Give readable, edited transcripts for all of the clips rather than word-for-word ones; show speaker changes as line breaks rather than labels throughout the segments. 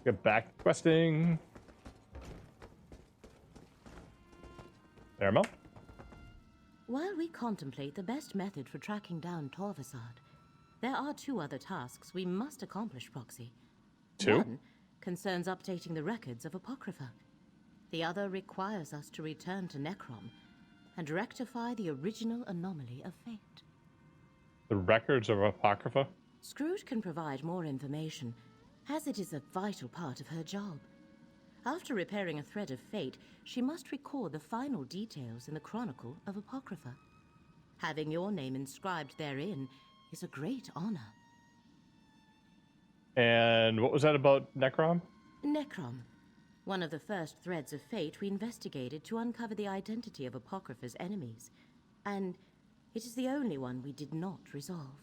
Get back to questing. There, Mel.
While we contemplate the best method for tracking down Torvasard, there are two other tasks we must accomplish, Proxy.
Two?
One concerns updating the records of Apocrypha. The other requires us to return to Necrom and rectify the original anomaly of fate.
The records of Apocrypha?
Scrooge can provide more information, as it is a vital part of her job. After repairing a thread of fate, she must record the final details in the Chronicle of Apocrypha. Having your name inscribed therein is a great honor.
And what was that about Necrom?
Necrom, one of the first threads of fate we investigated to uncover the identity of Apocrypha's enemies. And it is the only one we did not resolve.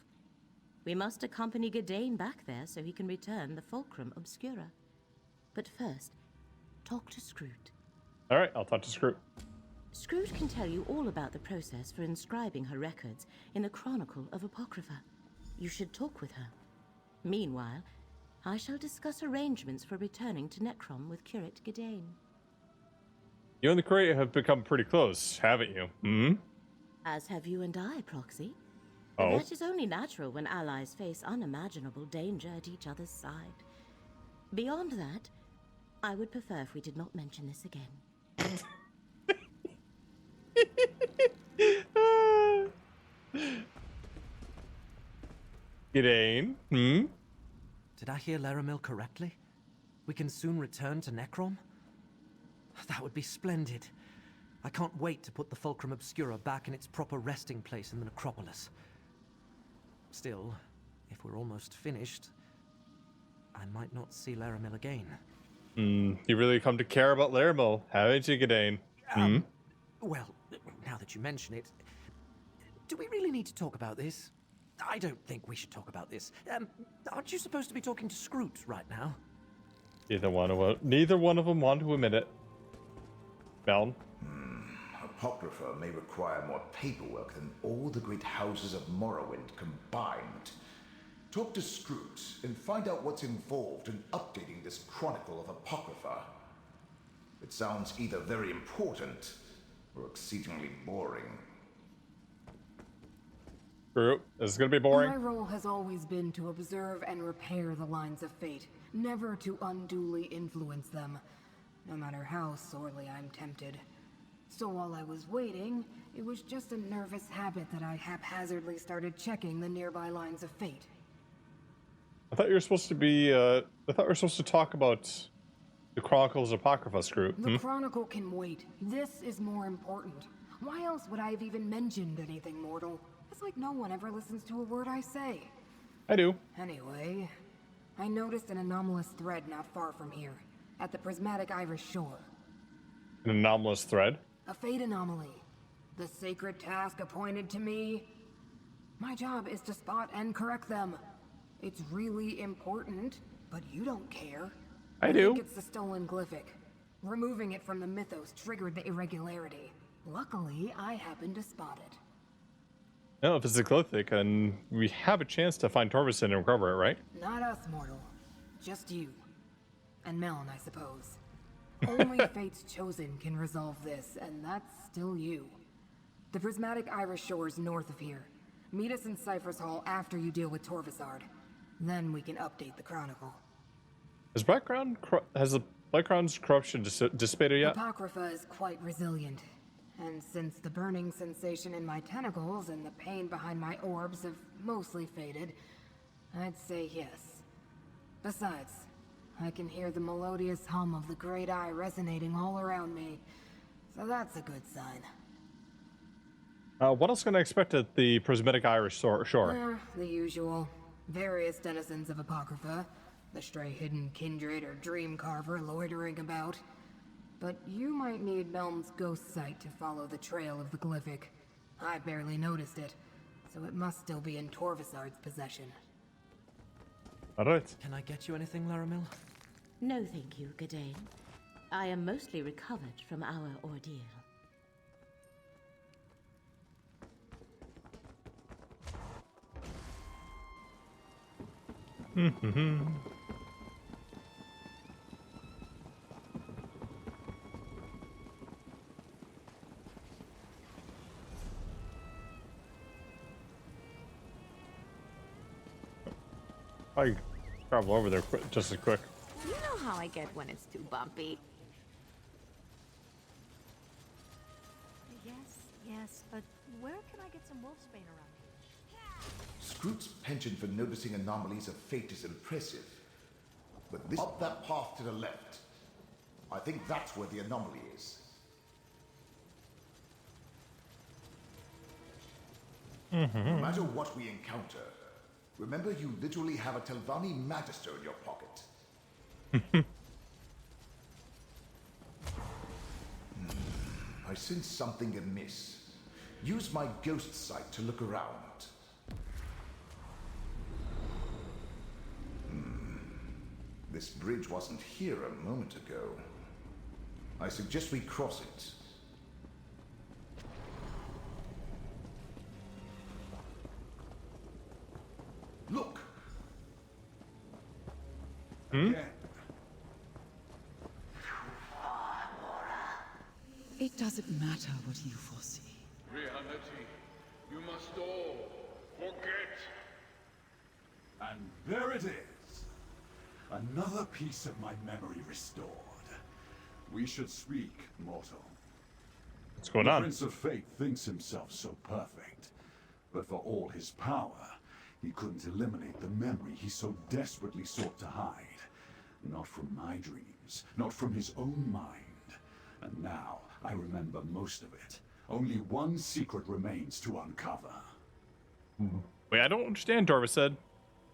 We must accompany Gadain back there so he can return the Fulcrum Obscura. But first, talk to Scroot.
All right, I'll talk to Scroot.
Scroot can tell you all about the process for inscribing her records in the Chronicle of Apocrypha. You should talk with her. Meanwhile, I shall discuss arrangements for returning to Necrom with Curate Gadain.
You and the Crate have become pretty close, haven't you? Hmm?
As have you and I, Proxy.
Oh?
That is only natural when allies face unimaginable danger at each other's side. Beyond that, I would prefer if we did not mention this again.
Gadain? Hmm?
Did I hear Laramil correctly? We can soon return to Necrom? That would be splendid. I can't wait to put the Fulcrum Obscura back in its proper resting place in the necropolis. Still, if we're almost finished, I might not see Laramil again.
You really come to care about Laramil, haven't you, Gadain?
Well, now that you mention it, do we really need to talk about this? I don't think we should talk about this. Aren't you supposed to be talking to Scroot right now?
Neither one of them want to admit it. Melon?
Apocrypha may require more paperwork than all the great houses of Morrowind combined. Talk to Scroot and find out what's involved in updating this Chronicle of Apocrypha. It sounds either very important or exceedingly boring.
Scroot, this is gonna be boring.
My role has always been to observe and repair the lines of fate, never to unduly influence them, no matter how sorely I'm tempted. So while I was waiting, it was just a nervous habit that I haphazardly started checking the nearby lines of fate.
I thought you were supposed to be, I thought we were supposed to talk about the Chronicles of Apocrypha, Scroot.
The Chronicle can wait. This is more important. Why else would I have even mentioned anything mortal? It's like no one ever listens to a word I say.
I do.
Anyway, I noticed an anomalous thread not far from here, at the prismatic Irish shore.
An anomalous thread.
A fate anomaly. The sacred task appointed to me. My job is to spot and correct them. It's really important, but you don't care.
I do.
think it's the stolen glyphic. Removing it from the mythos triggered the irregularity. Luckily, I happened to spot it.
No, if it's a glyphic, then we have a chance to find Torvasard and recover it, right?
Not us, mortal. Just you. And Melon, I suppose. Only Fate's Chosen can resolve this, and that's still you. The prismatic Irish shores north of here. Meet us in Cypher's Hall after you deal with Torvasard. Then we can update the Chronicle.
Has the background's corruption dissipated yet?
Apocrypha is quite resilient. And since the burning sensation in my tentacles and the pain behind my orbs have mostly faded, I'd say yes. Besides, I can hear the melodious hum of the Great Eye resonating all around me, so that's a good sign.
What else can I expect at the prismatic Irish shore?
The usual. Various denizens of Apocrypha, the stray hidden kindred or dream carver loitering about. But you might need Melm's ghost sight to follow the trail of the glyphic. I barely noticed it, so it must still be in Torvasard's possession.
Alright.
Can I get you anything, Laramil?
No, thank you, Gadain. I am mostly recovered from our ordeal.
I travel over there just as quick.
You know how I get when it's too bumpy.
Yes, but where can I get some wolfsbane around here?
Scroot's penchant for noticing anomalies of fate is impressive. But this up that path to the left. I think that's where the anomaly is. No matter what we encounter, remember you literally have a Telvanni Magister in your pocket. I sense something amiss. Use my ghost sight to look around. This bridge wasn't here a moment ago. I suggest we cross it. Look!
Again.
It doesn't matter what you foresee.
Reality, you must all forget. And there it is. Another piece of my memory restored. We should speak, mortal.
What's going
The
on?
Prince of Fate thinks himself so perfect. But for all his power, he couldn't eliminate the memory he so desperately sought to hide. Not from my dreams, not from his own mind. And now, I remember most of it. Only one secret remains to uncover.
Wait, I don't understand, Dorva said.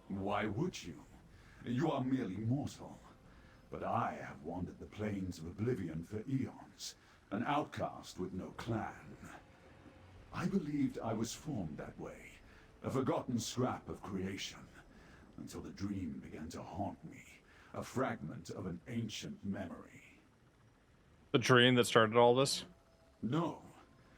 Why would you? You are merely mortal. But I have wandered the plains of oblivion for eons, an outcast with no clan. I believed I was formed that way, a forgotten scrap of creation, until the dream began to haunt me, a fragment of an ancient memory.
The dream that started all this?
No,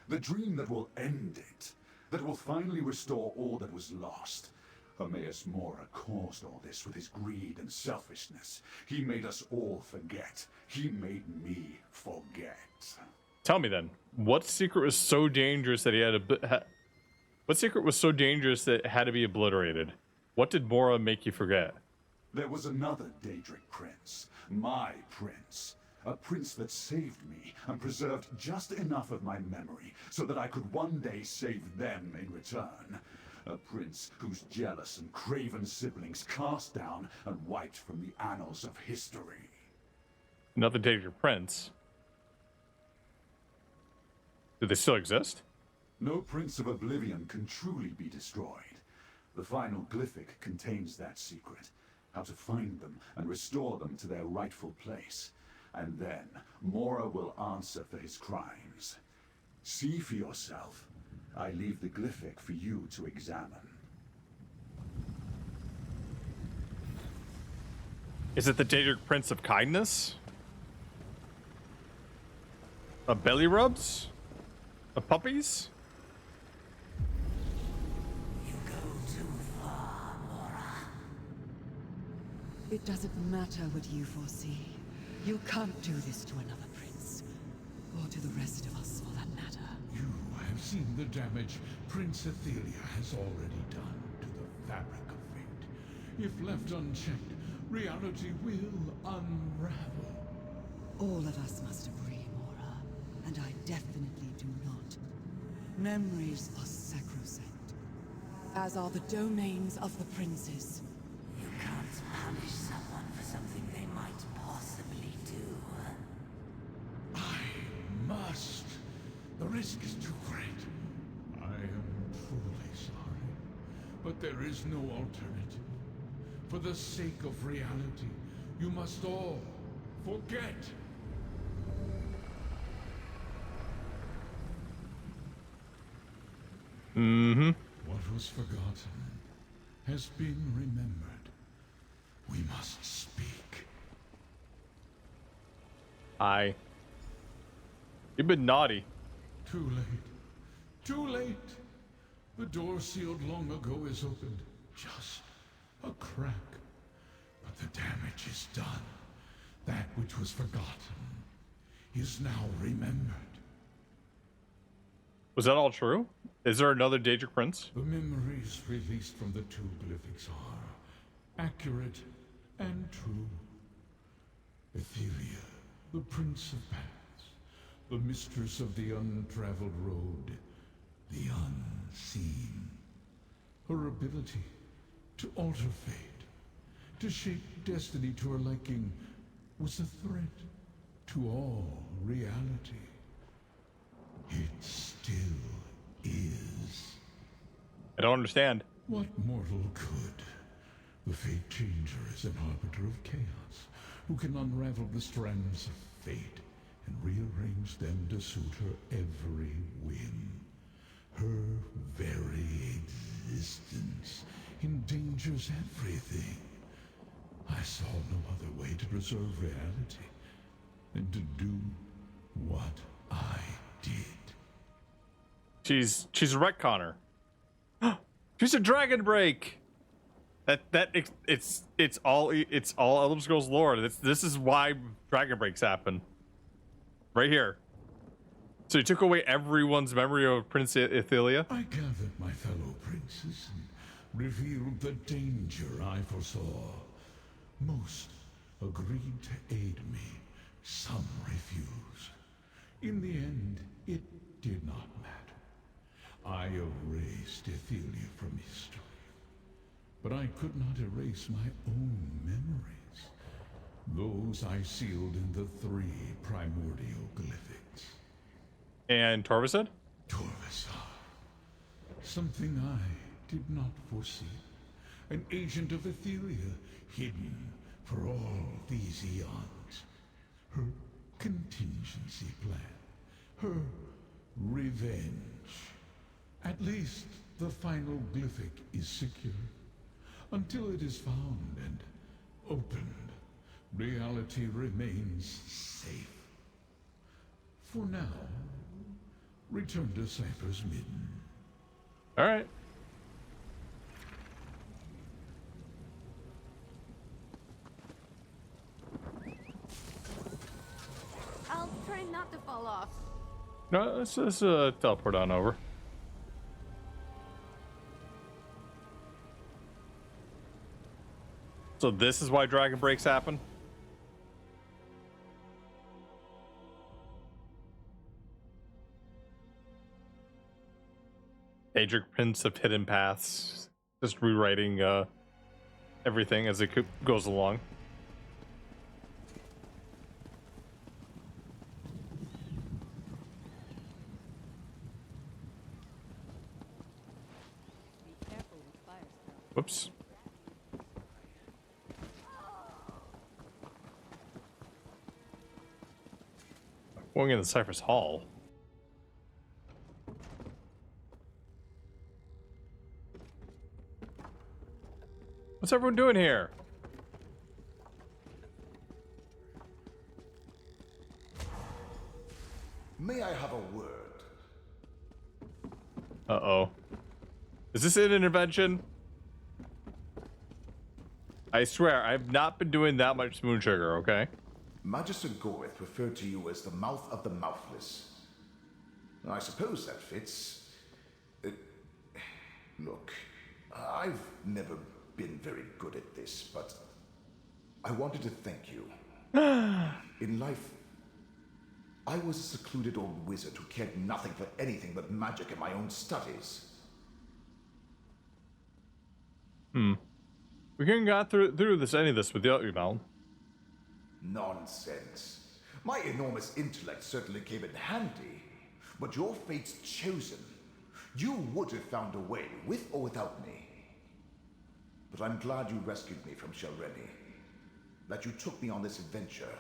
the dream that will end it, that will finally restore all that was lost. Hermaeus Mora caused all this with his greed and selfishness. He made us all forget. He made me forget.
Tell me then, what secret was so dangerous that he had to... What secret was so dangerous that it had to be obliterated? What did Mora make you forget?
There was another Daedric prince, my prince. A prince that saved me and preserved just enough of my memory so that I could one day save them in return. A prince whose jealous and craven siblings cast down and wiped from the annals of history.
Another Daedric prince? Do they still exist?
No Prince of Oblivion can truly be destroyed. The final glyphic contains that secret. How to find them and restore them to their rightful place. And then, Mora will answer for his crimes. See for yourself. I leave the glyphic for you to examine.
Is it the Daedric Prince of Kindness? Of belly rubs? Of puppies?
You go too far, Mora. It doesn't matter what you foresee. You can't do this to another prince. Or to the rest of us, for that matter.
You have seen the damage Prince Athelia has already done to the fabric of fate. If left unchecked, reality will unravel.
All of us must agree, Mora. And I definitely do not. Memories are sacrosanct. As are the domains of the princes. You can't punish someone for something they might possibly do.
I must. The risk is too great. I am truly sorry. But there is no alternative. For the sake of reality, you must all forget.
Mm-hmm.
What was forgotten has been remembered. We must speak.
You've been naughty.
Too late. Too late. The door sealed long ago is opened. Just a crack. But the damage is done. That which was forgotten is now remembered.
Was that all true? Is there another Daedric Prince?
The memories released from the two glyphics are accurate and true. Ethelia, the Prince of Paths, the mistress of the untraveled road, the unseen. Her ability to alter fate, to shape destiny to her liking, was a threat to all reality. It still is.
I don't understand.
What mortal could? The Fate Changer is an arbiter of chaos, who can unravel the strands of fate and rearrange them to suit her every whim. Her very existence endangers everything. I saw no other way to preserve reality than to do what I did.
She's a retconner. She's a Dragon Break. It's all Elder Scrolls lore. This is why Dragon Breaks happen. Right here. So you took away everyone's memory of Princess Ethelia?
I gathered my fellow princes and revealed the danger I foresaw. Most agreed to aid me. Some refused. In the end, it did not matter. I erased Ethelia from history. But I could not erase my own memories. Those I sealed in the 3 primordial glyphics.
And Torvason?
Torvason. Something I did not foresee. An agent of Ethelia, hidden for all these eons. Her contingency plan. Her revenge. At least the final glyphic is secure. Until it is found and opened, reality remains safe. For now, return to Cypher's Midden.
All right.
I'll try not to fall off.
No, let's just teleport on over. So this is why Dragon Breaks happen? Daedric Prince of Hidden Paths. Just rewriting everything as it goes along. Whoops. Going into Cypher's Hall. What's everyone doing here?
May I have a word?
Uh-oh. Is this an intervention? I swear, I've not been doing that much spoon sugar, okay?
Magister Gorith referred to you as the mouth of the mouthless. I suppose that fits. Look, I've never been very good at this, but I wanted to thank you. In life, I was a secluded old wizard who cared nothing for anything but magic and my own studies.
We couldn't got through any of this without you, Mal.
Nonsense. My enormous intellect certainly came in handy, but your fate's chosen. You would have found a way, with or without me. But I'm glad you rescued me from Shelreni, that you took me on this adventure.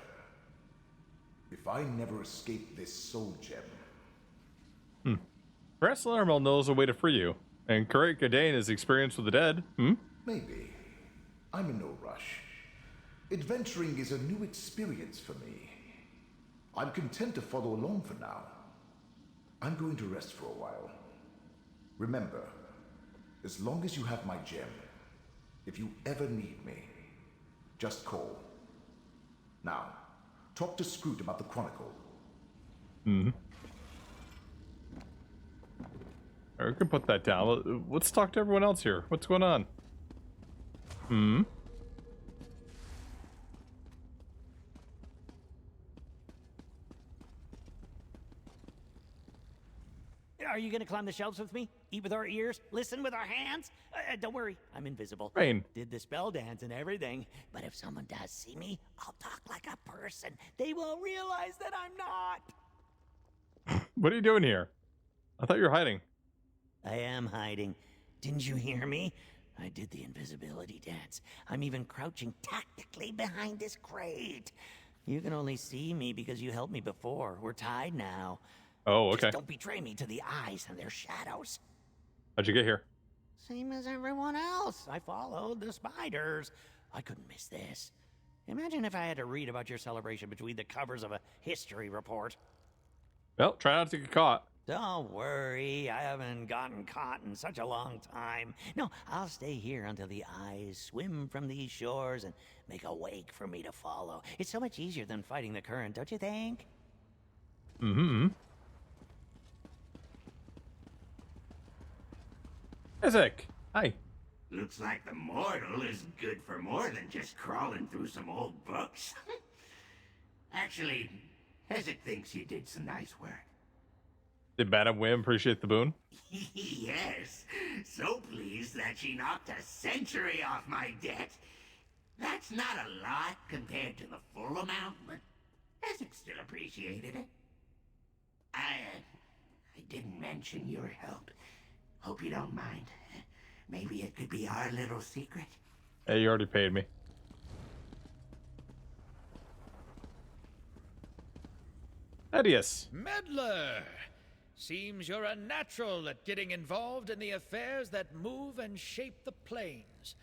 If I never escape this soul gem...
Perhaps Laramel knows a way to free you, and Kuret Gadain is experienced with the dead.
Maybe. I'm in no rush. Adventuring is a new experience for me. I'm content to follow along for now. I'm going to rest for a while. Remember, as long as you have my gem, if you ever need me, just call. Now, talk to Scroot about the Chronicle.
We can put that down. Let's talk to everyone else here. What's going on?
Are you gonna climb the shelves with me? Eat with our ears? Listen with our hands? Don't worry, I'm invisible.
Rain.
Did the spell dance and everything. But if someone does see me, I'll talk like a person. They won't realize that I'm not.
What are you doing here? I thought you were hiding.
I am hiding. Didn't you hear me? I did the invisibility dance. I'm even crouching tactically behind this crate. You can only see me because you helped me before. We're tied now.
Oh, okay.
Just don't betray me to the eyes and their shadows.
How'd you get here?
Same as everyone else. I followed the spiders. I couldn't miss this. Imagine if I had to read about your celebration between the covers of a history report.
Well, try not to get caught.
Don't worry, I haven't gotten caught in such a long time. No, I'll stay here until the eyes swim from these shores and make a wake for me to follow. It's so much easier than fighting the current, don't you think?
Mm-hmm. Isaac, hi.
Looks like the mortal is good for more than just crawling through some old books. Actually, Hezek thinks you did some nice work.
Did Madam Wim appreciate the boon?
Yes, so pleased that she knocked a century off my debt. That's not a lot compared to the full amount, but Hezek still appreciated it. I didn't mention your help. Hope you don't mind. Maybe it could be our little secret.
Hey, you already paid me. Edius.
Meddler! Seems you're a natural at getting involved in the affairs that move and shape the planes.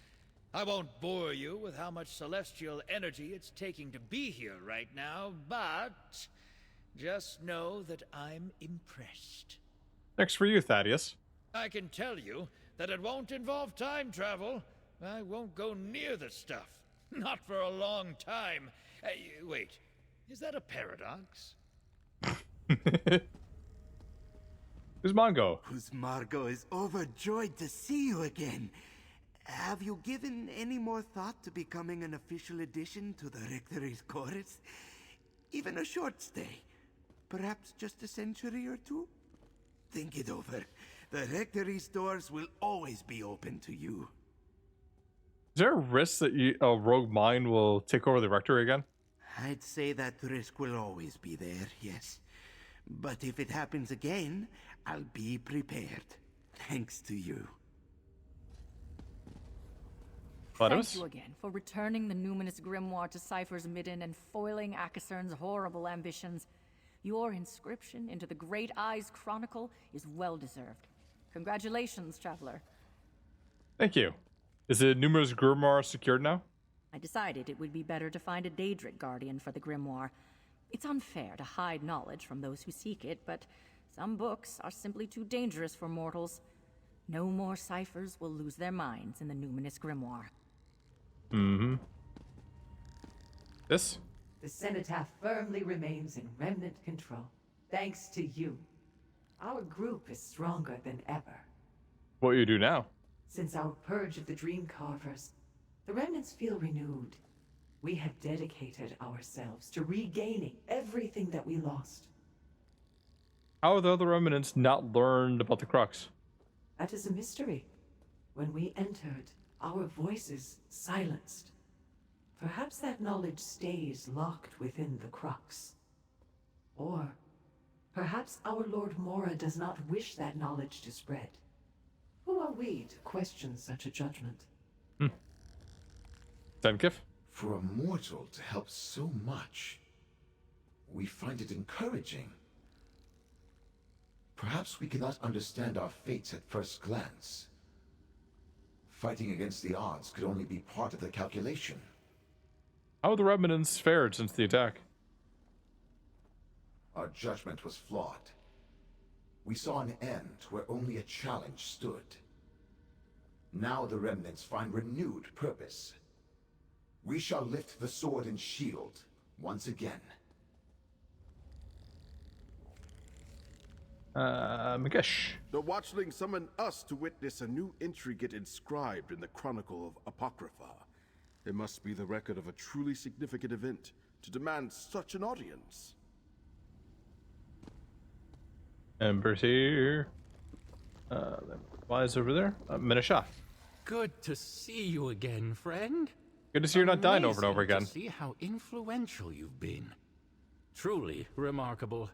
I won't bore you with how much celestial energy it's taking to be here right now, but just know that I'm impressed.
Next for you, Thaddeus.
I can tell you that it won't involve time travel. I won't go near the stuff. Not for a long time. Wait, is that a paradox?
Who's Mongo?
Margot is overjoyed to see you again. Have you given any more thought to becoming an official addition to the Rectory's chorus? Even a short stay. Perhaps just a century or two? Think it over. The Rectory's doors will always be open to you.
Is there a risk that a rogue mind will take over the Rectory again?
I'd say that risk will always be there, yes. But if it happens again, I'll be prepared. Thanks to you.
Thank you again for returning the numinous grimoire to Cypher's midden and foiling Akasern's horrible ambitions. Your inscription into the Great Eyes Chronicle is well-deserved. Congratulations, Traveler.
Thank you. Is the numerous grimoire secured now?
I decided it would be better to find a Daedric guardian for the grimoire. It's unfair to hide knowledge from those who seek it, but some books are simply too dangerous for mortals. No more ciphers will lose their minds in the numinous grimoire.
Mm-hmm. This?
The Cenotaph firmly remains in remnant control, thanks to you. Our group is stronger than ever.
What you do now?
Since our purge of the Dream Carvers, the remnants feel renewed. We have dedicated ourselves to regaining everything that we lost.
How have the other remnants not learned about the Crux?
That is a mystery. When we entered, our voices silenced. Perhaps that knowledge stays locked within the Crux. Or perhaps our Lord Mora does not wish that knowledge to spread. Who are we to question such a judgment?
Zenkif?
For a mortal to help so much, we find it encouraging. Perhaps we cannot understand our fates at first glance. Fighting against the odds could only be part of the calculation.
How have the remnants fared since the attack?
Our judgment was flawed. We saw an end where only a challenge stood. Now the remnants find renewed purpose. We shall lift the sword and shield once again.
Magesh.
The Watchling summoned us to witness a new entry get inscribed in the Chronicle of Apocrypha. It must be the record of a truly significant event to demand such an audience.
Ember's here. Then wise over there. Minisha.
Good to see you again, friend.
Good to see you're not dying over and over
Amazing
again.
To see how influential you've been. Truly remarkable.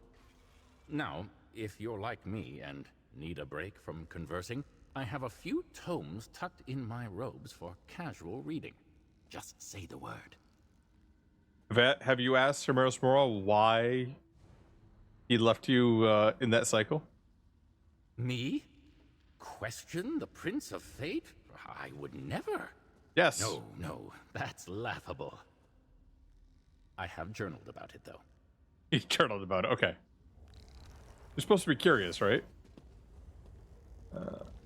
Now, if you're like me and need a break from conversing, I have a few tomes tucked in my robes for casual reading. Just say the word.
Have you asked Hermeros Mora why he left you in that cycle?
Me? Question the Prince of Fate? I would never.
Yes.
No, that's laughable. I have journaled about it, though.
He journaled about it, okay. You're supposed to be curious, right?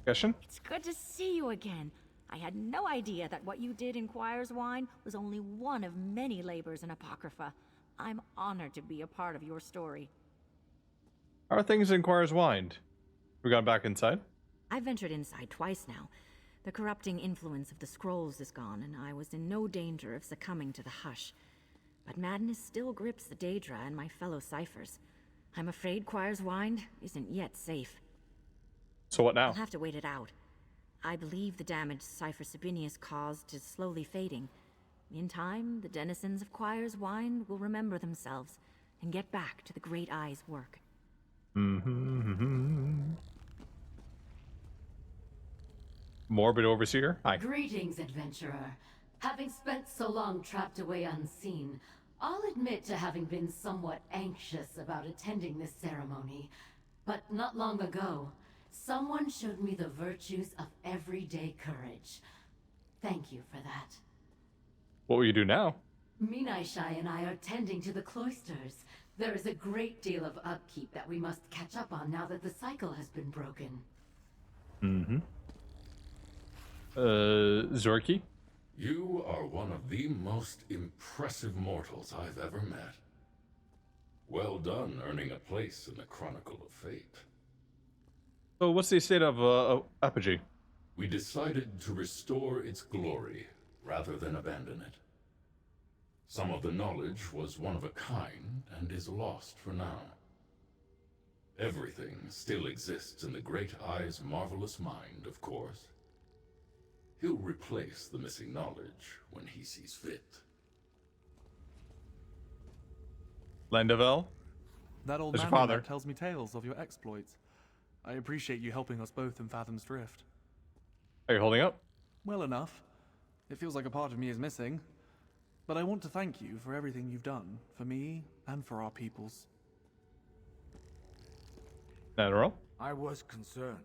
Question?
It's good to see you again. I had no idea that what you did in Quire's Wine was only one of many labors in Apocrypha. I'm honored to be a part of your story.
How are things in Quire's Wine? We gone back inside?
I've ventured inside twice now. The corrupting influence of the scrolls is gone, and I was in no danger of succumbing to the hush. But madness still grips the Daedra and my fellow ciphers. I'm afraid Quire's Wine isn't yet safe.
So what now?
I'll have to wait it out. I believe the damage Cipher Sabinius caused is slowly fading. In time, the denizens of Quire's Wine will remember themselves and get back to the Great Eye's work.
Morbid Overseer? Hi.
Greetings, adventurer. Having spent so long trapped away unseen, I'll admit to having been somewhat anxious about attending this ceremony. But not long ago, someone showed me the virtues of everyday courage. Thank you for that.
What will you do now?
Minaishai and I are tending to the cloisters. There is a great deal of upkeep that we must catch up on now that the cycle has been broken.
Zorky?
You are one of the most impressive mortals I've ever met. Well done earning a place in the Chronicle of Fate.
So what's the state of Apogee?
We decided to restore its glory rather than abandon it. Some of the knowledge was one of a kind and is lost for now. Everything still exists in the Great Eye's marvelous mind, of course. He'll replace the missing knowledge when he sees fit.
Landavel?
That old
There's
man
your father.
there tells me tales of your exploits. I appreciate you helping us both in Fathom's Drift.
Are you holding up?
Well enough. It feels like a part of me is missing. But I want to thank you for everything you've done, for me and for our peoples.
Natural?
I was concerned.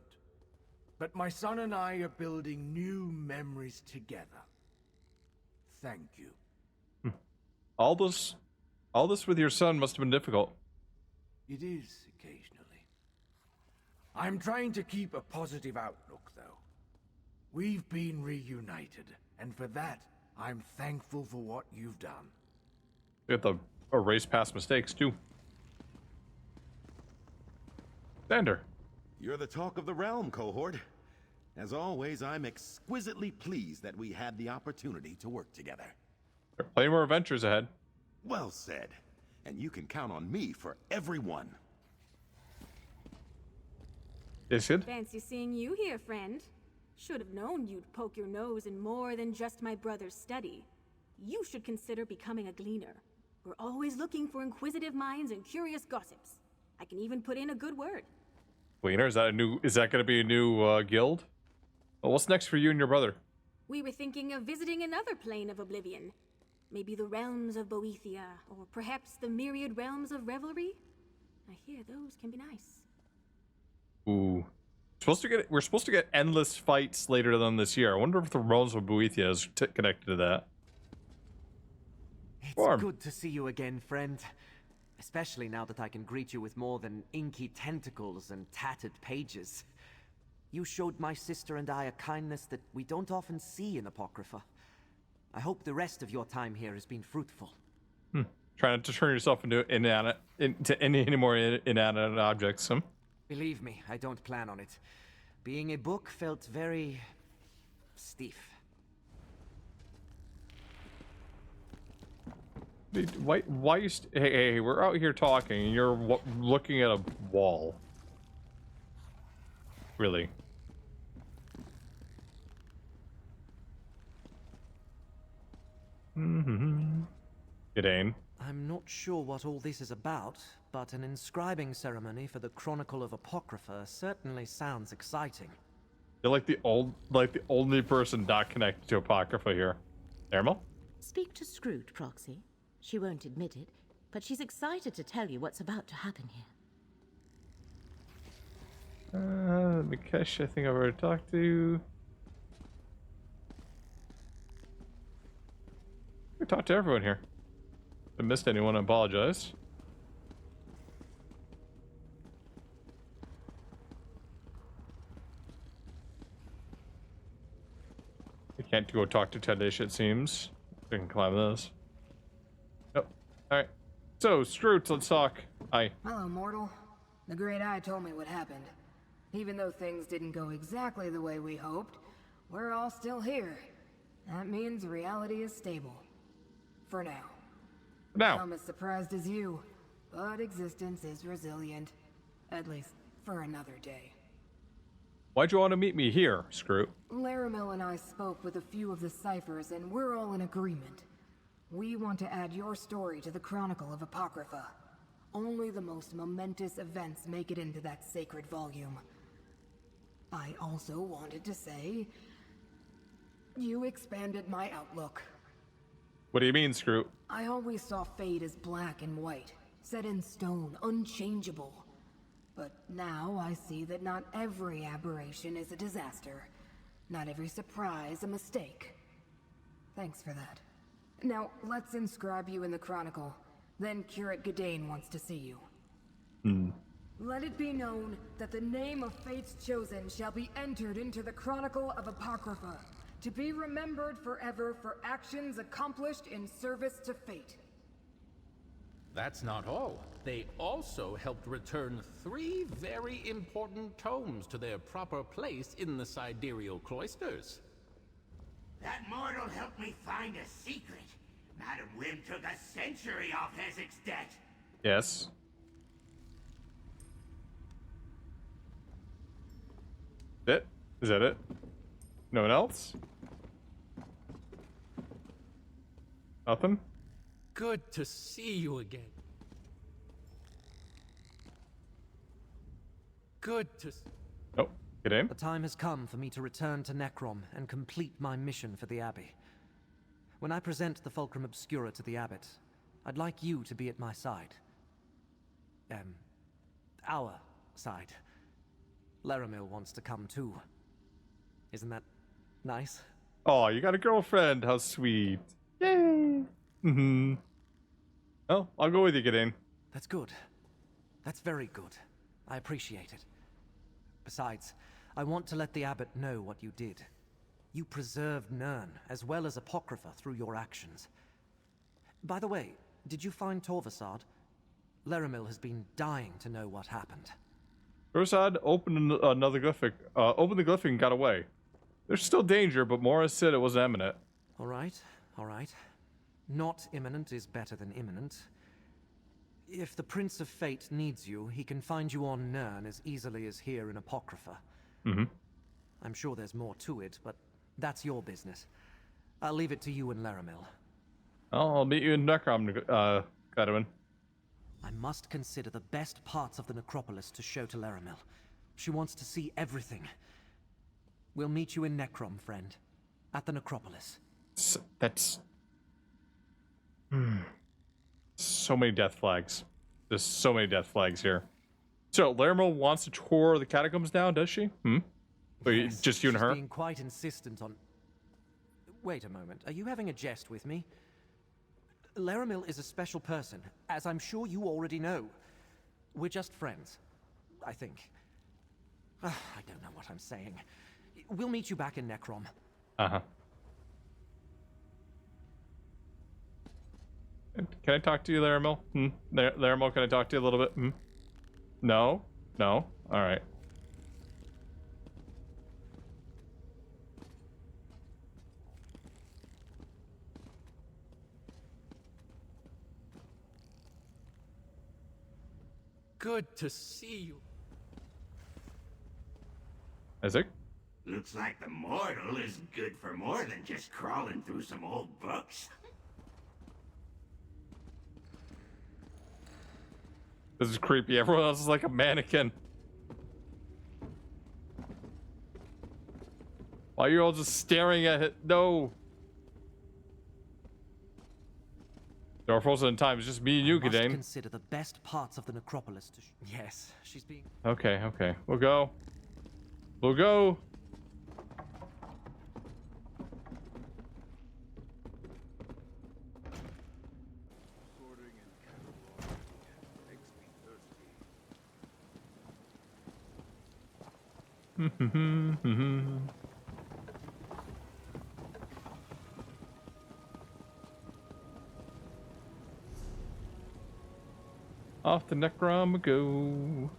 But my son and I are building new memories together. Thank you.
All this with your son must have been difficult.
It is occasionally. I'm trying to keep a positive outlook, though. We've been reunited, and for that, I'm thankful for what you've done.
You have to erase past mistakes, too. Xander.
You're the talk of the realm, cohort. As always, I'm exquisitely pleased that we had the opportunity to work together.
There are plenty more adventures ahead.
Well said. And you can count on me for every one.
Is it?
Fancy seeing you here, friend. Should have known you'd poke your nose in more than just my brother's study. You should consider becoming a gleaner. We're always looking for inquisitive minds and curious gossips. I can even put in a good word.
Gleaner, is that going to be a new guild? Well, what's next for you and your brother?
We were thinking of visiting another plane of oblivion. Maybe the realms of Boethia, or perhaps the myriad realms of revelry? I hear those can be nice.
Ooh. We're supposed to get endless fights later on this year. I wonder if the realms of Boethia is connected to that.
It's good to see you again, friend. Especially now that I can greet you with more than inky tentacles and tattered pages. You showed my sister and I a kindness that we don't often see in Apocrypha. I hope the rest of your time here has been fruitful.
Try not to turn yourself into any more inanimate objects, huh?
Believe me, I don't plan on it. Being a book felt very stiff.
Dude, why you hey, we're out here talking and you're looking at a wall. really. G'day.
I'm not sure what all this is about, but an inscribing ceremony for the Chronicle of Apocrypha certainly sounds exciting.
You're like the only person not connected to Apocrypha here. Thermal?
Speak to Scroot, Proxy. She won't admit it, but she's excited to tell you what's about to happen here.
Mikesh, I think I've already talked to. We talked to everyone here. If I missed anyone, I apologize. I can't go talk to Tedish, it seems. We can climb this. Nope. Alright. So, Scroot, let's talk. Hi.
Hello, mortal. The Great Eye told me what happened. Even though things didn't go exactly the way we hoped, we're all still here. That means reality is stable. For now.
Now.
I'm as surprised as you, but existence is resilient. At least, for another day.
Why'd you want to meet me here, Scroot?
Laramil and I spoke with a few of the ciphers, and we're all in agreement. We want to add your story to the Chronicle of Apocrypha. Only the most momentous events make it into that sacred volume. I also wanted to say, you expanded my outlook.
What do you mean, Scroot?
I always saw fate as black and white, set in stone, unchangeable. But now I see that not every aberration is a disaster. Not every surprise a mistake. Thanks for that. Now, let's inscribe you in the Chronicle. Then Curate Gadain wants to see you. Let it be known that the name of Fate's Chosen shall be entered into the Chronicle of Apocrypha, to be remembered forever for actions accomplished in service to Fate.
That's not all. They also helped return 3 very important tomes to their proper place in the sidereal cloisters.
That mortal helped me find a secret. Madam Wim took a century off Hezek's debt.
Yes. It? Is that it? No one else? Nothing?
Good to see you again. Good to...
Oh, get in.
The time has come for me to return to Necrom and complete my mission for the Abbey. When I present the Fulcrum Obscura to the Abbot, I'd like you to be at my side. Our side. Laramil wants to come too. Isn't that nice?
Oh, you got a girlfriend. How sweet. Yay. Oh, I'll go with you, Gadain.
That's good. That's very good. I appreciate it. Besides, I want to let the Abbot know what you did. You preserved Nirn, as well as Apocrypha, through your actions. By the way, did you find Torvasad? Laramil has been dying to know what happened.
Torvasad opened another glyphic, opened the glyphic and got away. There's still danger, but Morris said it wasn't imminent.
All right. Not imminent is better than imminent. If the Prince of Fate needs you, he can find you on Nirn as easily as here in Apocrypha. I'm sure there's more to it, but that's your business. I'll leave it to you and Laramil.
Oh, I'll meet you in Necrom, Cadwin.
I must consider the best parts of the necropolis to show to Laramil. She wants to see everything. We'll meet you in Necrom, friend. At the necropolis.
That's... So many death flags. There's so many death flags here. So, Laramil wants to tour the catacombs now, does she?
Yes,
just you and her?
She's being quite insistent on... Wait a moment. Are you having a jest with me? Laramil is a special person, as I'm sure you already know. We're just friends, I think. I don't know what I'm saying. We'll meet you back in Necrom.
Can I talk to you, Laramil? Laramil, can I talk to you a little bit? No? No? Alright.
Good to see you.
Isaac?
Looks like the mortal is good for more than just crawling through some old books.
This is creepy. Everyone else is like a mannequin. Why are you all just staring at it? No. There are frozen in time. It's just me and you,
I must
Gidane.
consider the best parts of the necropolis to yes, she's being...
Okay, okay. We'll go. We'll go. Off the Necrom we go.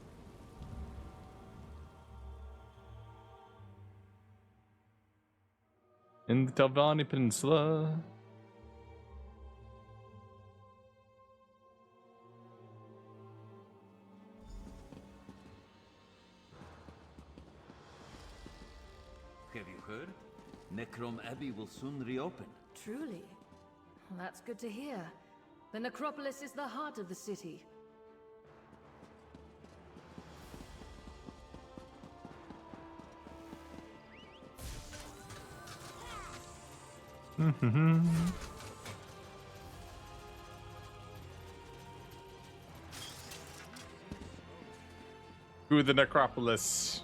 In the Telvanni Peninsula.
Have you heard? Necrom Abbey will soon reopen.
Truly? Well, that's good to hear. The necropolis is the heart of the city.
To the necropolis.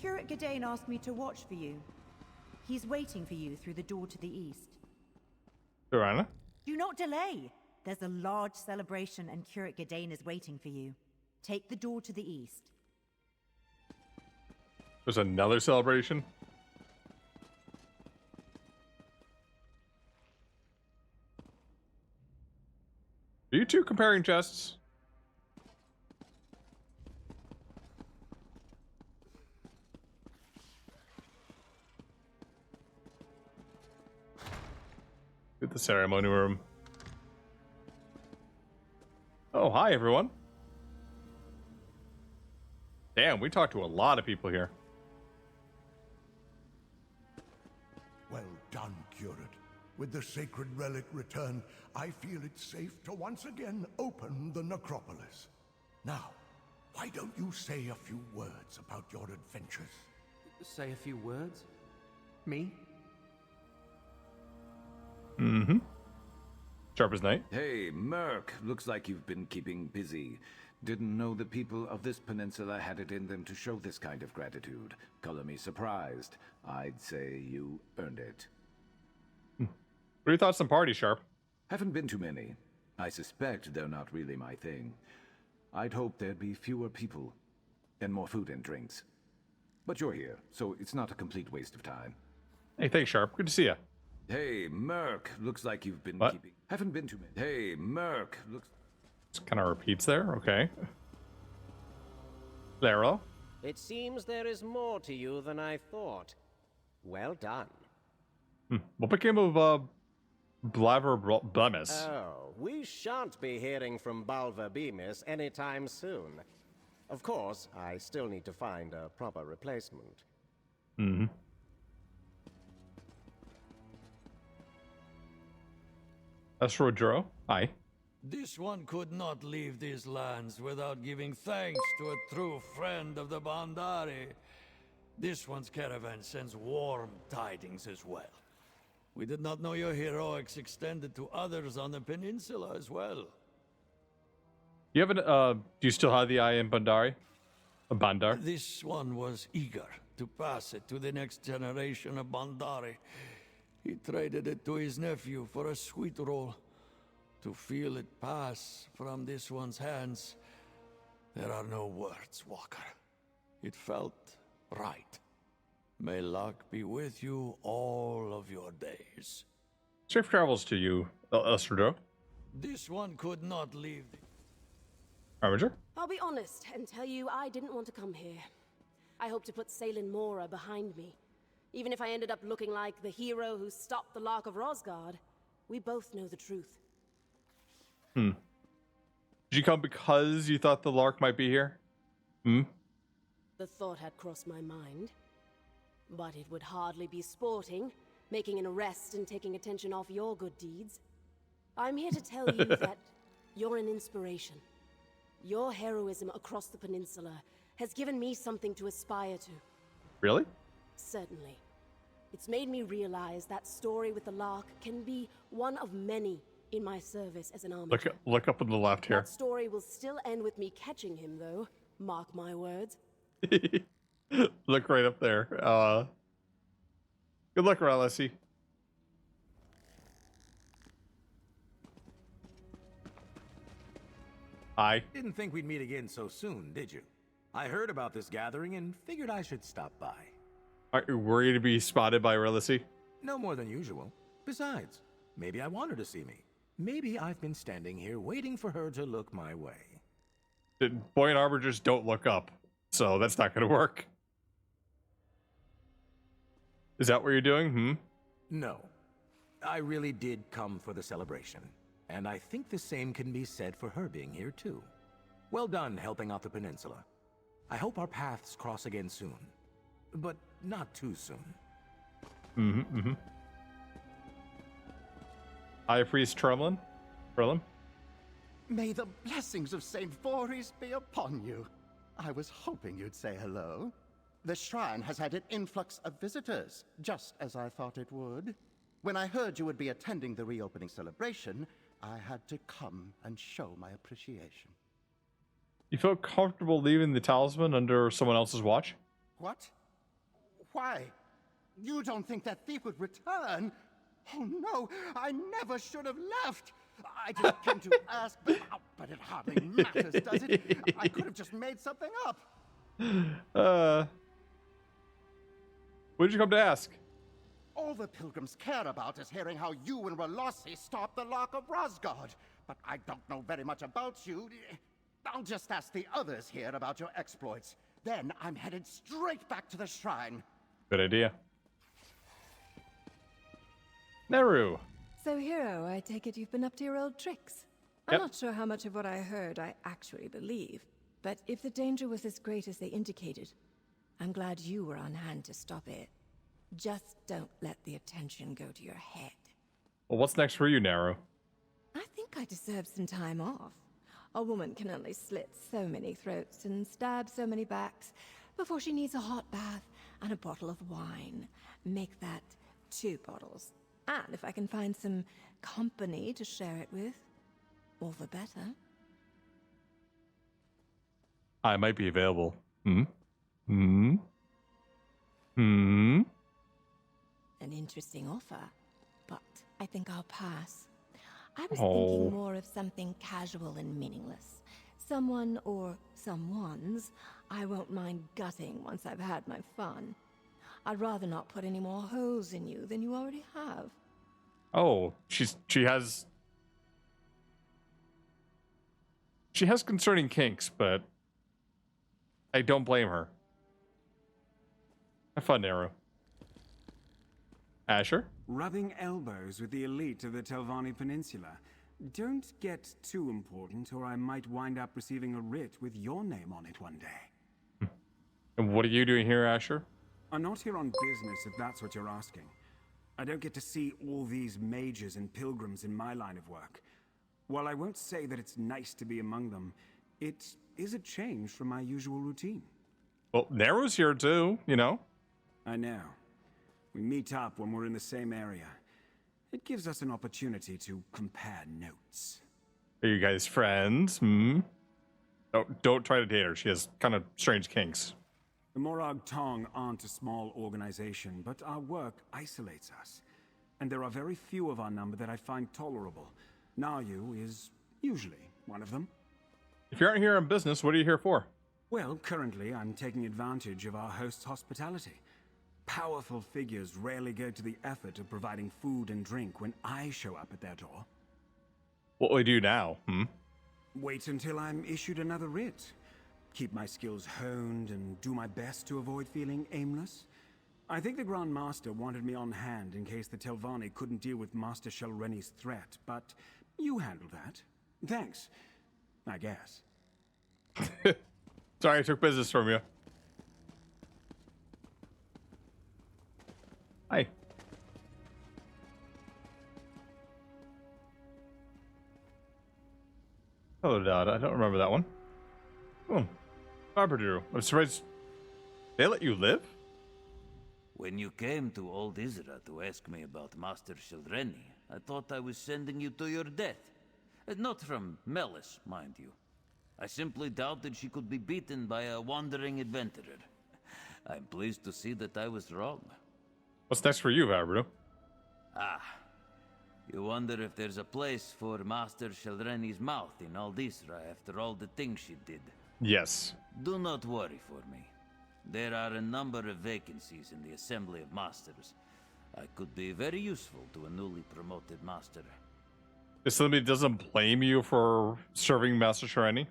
Curate Gidane asked me to watch for you. He's waiting for you through the door to the east.
Joanna?
Do not delay! There's a large celebration and Curate Gidane is waiting for you. Take the door to the east.
There's another celebration? Are you two comparing chests? At the ceremony room. Oh, hi everyone. Damn, we talked to a lot of people here.
Well done, Curate. With the sacred relic returned, I feel it's safe to once again open the necropolis. Now, why don't you say a few words about your adventures?
Say a few words? Me?
Mm-hmm. Sharp as night.
Hey, Merc. Looks like you've been keeping busy. Didn't know the people of this peninsula had it in them to show this kind of gratitude. Color me surprised. I'd say you earned it.
What are your thoughts on party, Sharp?
Haven't been too many. I suspect they're not really my thing. I'd hope there'd be fewer people and more food and drinks. But you're here, so it's not a complete waste of time.
Hey, thanks, Sharp. Good to see you.
Hey, Merc. Looks like you've been
What?
keeping... Haven't been too many. Hey, Merc. Looks...
Just kind of repeats there. Okay. Laro?
It seems there is more to you than I thought. Well done.
What became of, Blaver Blemis?
Oh, we shan't be hearing from Balver Bemis anytime soon. Of course, I still need to find a proper replacement.
Mm-hmm. Astrodro? Hi.
This one could not leave these lands without giving thanks to a true friend of the Bandari. This one's caravan sends warm tidings as well. We did not know your heroics extended to others on the peninsula as well.
You haven't, do you still have the Iron Bandari? A Bandar?
This one was eager to pass it to the next generation of Bandari. He traded it to his nephew for a sweet roll. To feel it pass from this one's hands, there are no words, Walker. It felt right. May luck be with you all of your days.
Safe travels to you, Astrodro.
This one could not leave the...
Armiger?
I'll be honest and tell you I didn't want to come here. I hope to put Salin Mora behind me.
Even if I ended up looking like the hero who stopped the Lark of Rosgard, we both know the truth.
Did you come because you thought the Lark might be here?
The thought had crossed my mind. But it would hardly be sporting, making an arrest and taking attention off your good deeds. I'm here to tell you that you're an inspiration. Your heroism across the peninsula has given me something to aspire to.
Really?
Certainly. It's made me realize that story with the Lark can be one of many in my service as an armature.
Look up on the left here.
That story will still end with me catching him, though. Mark my words.
Look right up there. Good luck, Ralessi. Hi.
Didn't think we'd meet again so soon, did you? I heard about this gathering and figured I should stop by.
Are you worried to be spotted by Ralessi?
No more than usual. Besides, maybe I want her to see me. Maybe I've been standing here waiting for her to look my way.
Buoyant arbiters don't look up, so that's not going to work. Is that what you're doing?
No. I really did come for the celebration. And I think the same can be said for her being here, too. Well done helping out the peninsula. I hope our paths cross again soon. But not too soon.
High Priest Tremlin?
May the blessings of St. Voorhees be upon you. I was hoping you'd say hello. The shrine has had an influx of visitors, just as I thought it would. When I heard you would be attending the reopening celebration, I had to come and show my appreciation.
You felt comfortable leaving the talisman under someone else's watch?
What? Why? You don't think that thief would return? Oh no, I never should have left. I just came to ask, but it hardly matters, does it? I could have just made something up.
What did you come to ask?
All the pilgrims care about is hearing how you and Ralossi stopped the Lark of Rosgard. But I don't know very much about you. I'll just ask the others here about your exploits. Then I'm headed straight back to the shrine.
Good idea. Neru.
So, Hero, I take it you've been up to your old tricks. I'm not sure how much of what I heard I actually believe, but if the danger was as great as they indicated, I'm glad you were on hand to stop it. Just don't let the attention go to your head.
Well, what's next for you, Neru?
I think I deserve some time off. A woman can only slit so many throats and stab so many backs before she needs a hot bath and a bottle of wine. Make that 2 bottles. And if I can find some company to share it with, all the better.
I might be available.
An interesting offer, but I think I'll pass. I was thinking more of something casual and meaningless. Someone or someones I won't mind gutting once I've had my fun. I'd rather not put any more holes in you than you already have.
Oh, she has concerning kinks, but I don't blame her. Have fun, Neru. Asher?
Rubbing elbows with the elite of the Telvanni Peninsula. Don't get too important, or I might wind up receiving a writ with your name on it one day.
And what are you doing here, Asher?
I'm not here on business, if that's what you're asking. I don't get to see all these mages and pilgrims in my line of work. While I won't say that it's nice to be among them, it is a change from my usual routine.
Well, Neru's here too, you know?
I know. We meet up when we're in the same area. It gives us an opportunity to compare notes.
Are you guys friends? Don't try to date her. She has kind of strange kinks.
The Morag Tong aren't a small organization, but our work isolates us. And there are very few of our number that I find tolerable. Nayu is usually one of them.
If you aren't here on business, what are you here for?
Well, currently I'm taking advantage of our host's hospitality. Powerful figures rarely go to the effort of providing food and drink when I show up at their door.
What will we do now?
Wait until I'm issued another writ. Keep my skills honed and do my best to avoid feeling aimless. I think the Grand Master wanted me on hand in case the Telvanni couldn't deal with Master Shelreni's threat, but you handled that. Thanks, I guess.
Sorry, I took business from you. Hi. Hello, Dad. I don't remember that one. Oh, Barbadoo. I'm surprised they let you live?
When you came to Old Isra to ask me about Master Shelreni, I thought I was sending you to your death. Not from malice, mind you. I simply doubted she could be beaten by a wandering adventurer. I'm pleased to see that I was wrong.
What's next for you, Barbadoo?
Ah, you wonder if there's a place for Master Shelreni's mouth in Old Isra after all the things she did.
Yes.
Do not worry for me. There are a number of vacancies in the Assembly of Masters. I could be very useful to a newly promoted master.
If somebody doesn't blame you for serving Master Shelreni?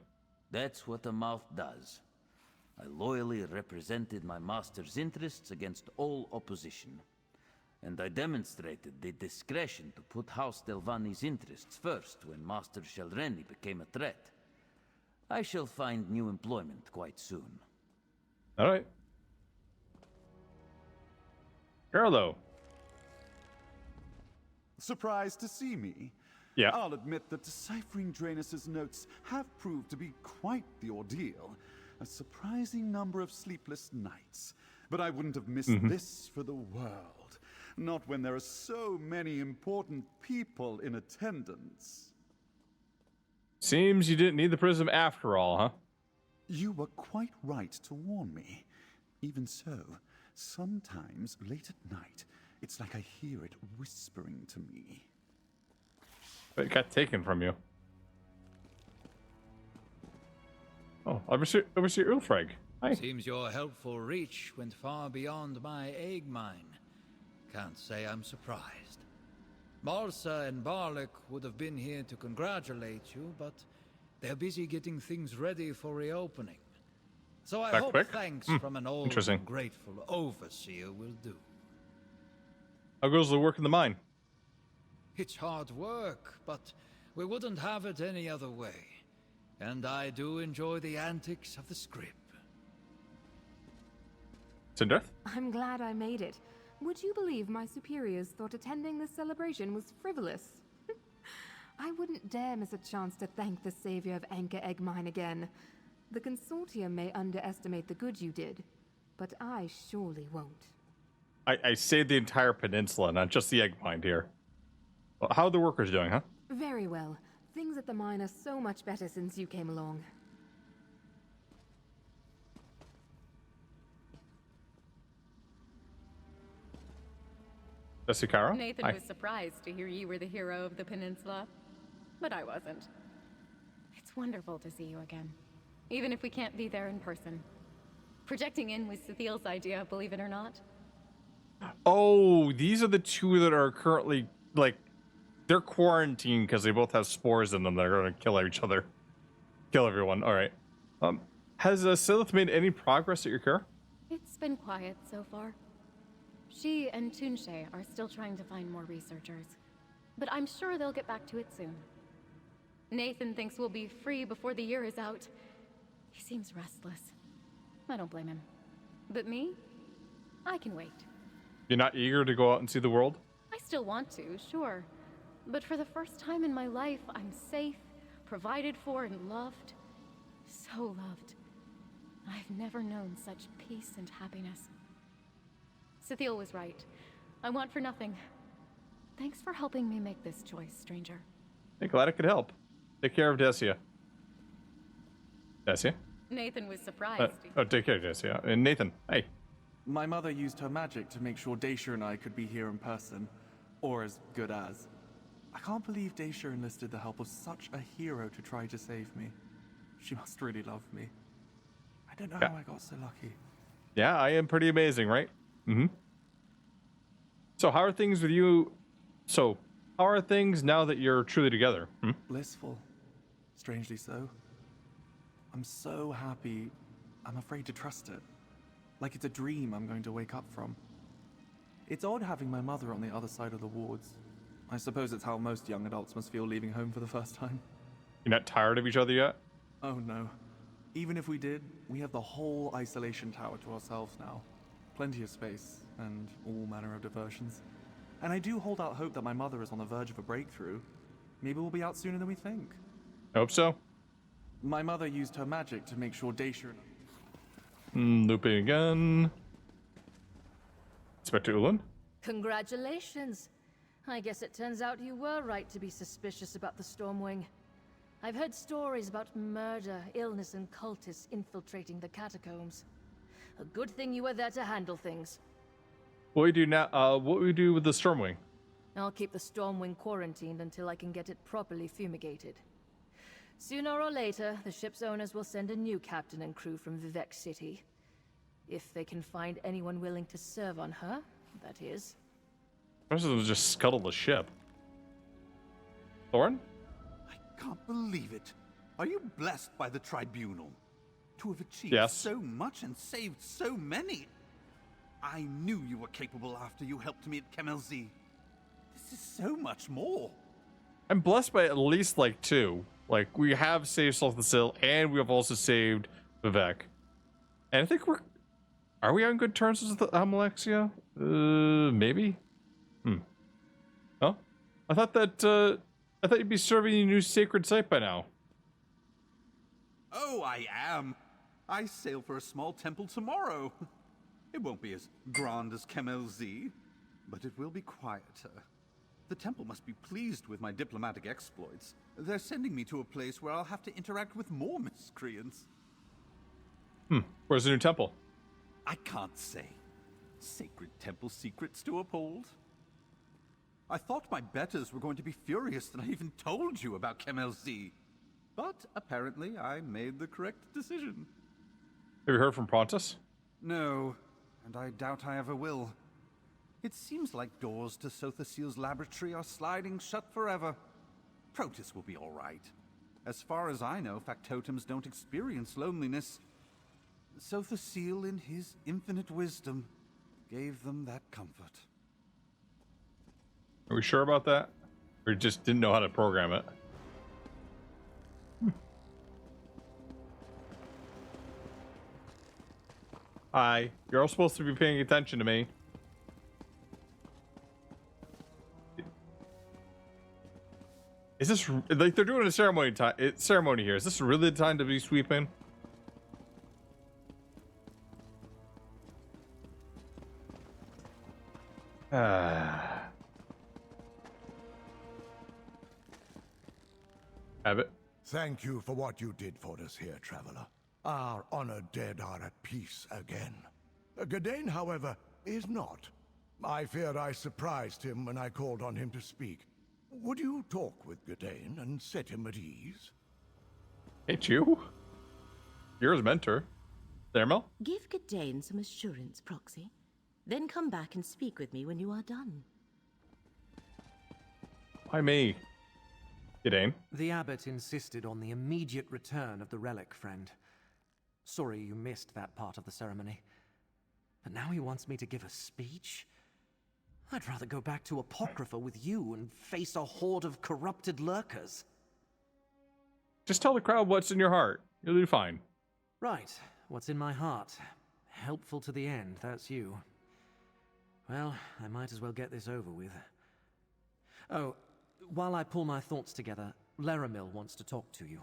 That's what a mouth does. I loyally represented my master's interests against all opposition. And I demonstrated the discretion to put House Telvanni's interests first when Master Shelreni became a threat. I shall find new employment quite soon.
All right. Carlo.
Surprised to see me?
Yeah.
I'll admit that deciphering Draenus' notes have proved to be quite the ordeal. A surprising number of sleepless nights. But I wouldn't have missed this for the world. Not when there are so many important people in attendance.
Seems you didn't need the prism after all, huh?
You were quite right to warn me. Even so, sometimes late at night, it's like I hear it whispering to me.
But it got taken from you. Oh, overseer Ulfreg. Hi.
Seems your helpful reach went far beyond my egg mine. Can't say I'm surprised. Marsa and Barlick would have been here to congratulate you, but they're busy getting things ready for reopening. So I hope thanks from an old and grateful overseer will do.
How goes the work in the mine?
It's hard work, but we wouldn't have it any other way. And I do enjoy the antics of the script.
Cinder?
I'm glad I made it. Would you believe my superiors thought attending this celebration was frivolous? I wouldn't dare miss a chance to thank the savior of Anchor Egg Mine again. The consortium may underestimate the good you did, but I surely won't.
I saved the entire peninsula, not just the egg mine here. Well, how are the workers doing, huh?
Very well. Things at the mine are so much better since you came along.
Jessica?
Nathan was surprised to hear you were the hero of the peninsula, but I wasn't. It's wonderful to see you again, even if we can't be there in person. Projecting in was Cethiel's idea, believe it or not.
Oh, these are the two that are currently, like, they're quarantined because they both have spores in them. They're going to kill each other. Kill everyone. All right. Has Silith made any progress at your care?
It's been quiet so far. She and Tunshe are still trying to find more researchers, but I'm sure they'll get back to it soon. Nathan thinks we'll be free before the year is out. He seems restless. I don't blame him. But me? I can wait.
You're not eager to go out and see the world?
I still want to, sure. But for the first time in my life, I'm safe, provided for, and loved. So loved. I've never known such peace and happiness. Cethiel was right. I want for nothing. Thanks for helping me make this choice, stranger.
I'm glad I could help. Take care of Desia. Desia?
Nathan was surprised.
Take care of Desia. And Nathan, hey.
My mother used her magic to make sure Dacia and I could be here in person. Or as good as. I can't believe Dacia enlisted the help of such a hero to try to save me. She must really love me. I don't know how I got so lucky.
Yeah, I am pretty amazing, right? Mm-hmm. So how are things with you? So, how are things now that you're truly together?
Blissful. Strangely so. I'm so happy, I'm afraid to trust it. Like it's a dream I'm going to wake up from. It's odd having my mother on the other side of the wards. I suppose it's how most young adults must feel leaving home for the first time.
You're not tired of each other yet?
Oh no. Even if we did, we have the whole isolation tower to ourselves now. Plenty of space, and all manner of diversions. And I do hold out hope that my mother is on the verge of a breakthrough. Maybe we'll be out sooner than we think.
I hope so.
My mother used her magic to make sure Dacia...
Looping again. Inspector Ulan?
Congratulations. I guess it turns out you were right to be suspicious about the Stormwing. I've heard stories about murder, illness, and cultists infiltrating the catacombs. A good thing you were there to handle things.
What we do now? What we do with the Stormwing?
I'll keep the Stormwing quarantined until I can get it properly fumigated. Sooner or later, the ship's owners will send a new captain and crew from Vivek City. If they can find anyone willing to serve on her, that is.
The rest of them just scuttle the ship. Thorin?
Can't believe it. Are you blessed by the Tribunal? To have achieved
Yes.
so much and saved so many. I knew you were capable after you helped me at Kemelzi. This is so much more.
I'm blessed by at least like 2. Like, we have saved Sultan and we have also saved Vivek. And I think are we on good terms with Amalexia? Maybe? Oh? I thought you'd be serving a new sacred site by now.
Oh, I am. I sail for a small temple tomorrow. It won't be as grand as Kemelzi, but it will be quieter. The temple must be pleased with my diplomatic exploits. They're sending me to a place where I'll have to interact with more miscreants.
Where's the new temple?
I can't say. Sacred temple secrets to uphold. I thought my betters were going to be furious that I even told you about Kemelzi. But apparently I made the correct decision.
Have you heard from Prontus?
No, and I doubt I ever will. It seems like doors to Sothasil's laboratory are sliding shut forever. Protus will be all right. As far as I know, factotums don't experience loneliness. Sothasil, in his infinite wisdom, gave them that comfort.
Are we sure about that? Or just didn't know how to program it? Hi. You're all supposed to be paying attention to me. Is this like they're doing a ceremony here? Is this really the time to be sweeping? Have it.
Thank you for what you did for us here, traveler. Our honored dead are at peace again. Gadain, however, is not. I fear I surprised him when I called on him to speak. Would you talk with Gadain and set him at ease?
Ain't you? You're his mentor. Thermal?
Give Gadain some assurance, Proxy. Then come back and speak with me when you are done.
Why me? Gadain?
The abbot insisted on the immediate return of the relic, friend. Sorry you missed that part of the ceremony. But now he wants me to give a speech? I'd rather go back to Apocrypha with you and face a horde of corrupted lurkers.
Just tell the crowd what's in your heart. You'll do fine.
Right. What's in my heart? Helpful to the end, that's you. Well, I might as well get this over with. Oh, while I pull my thoughts together, Laramil wants to talk to you.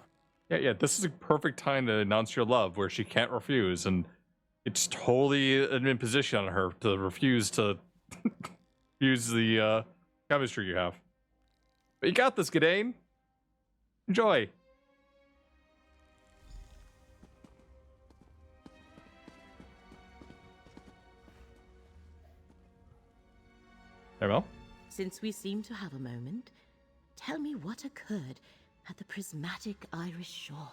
Yeah, this is a perfect time to announce your love where she can't refuse, and it's totally an imposition on her to refuse to use the chemistry you have. But you got this, Gadain. Enjoy. Well.
Since we seem to have a moment, tell me what occurred at the prismatic Irish shore.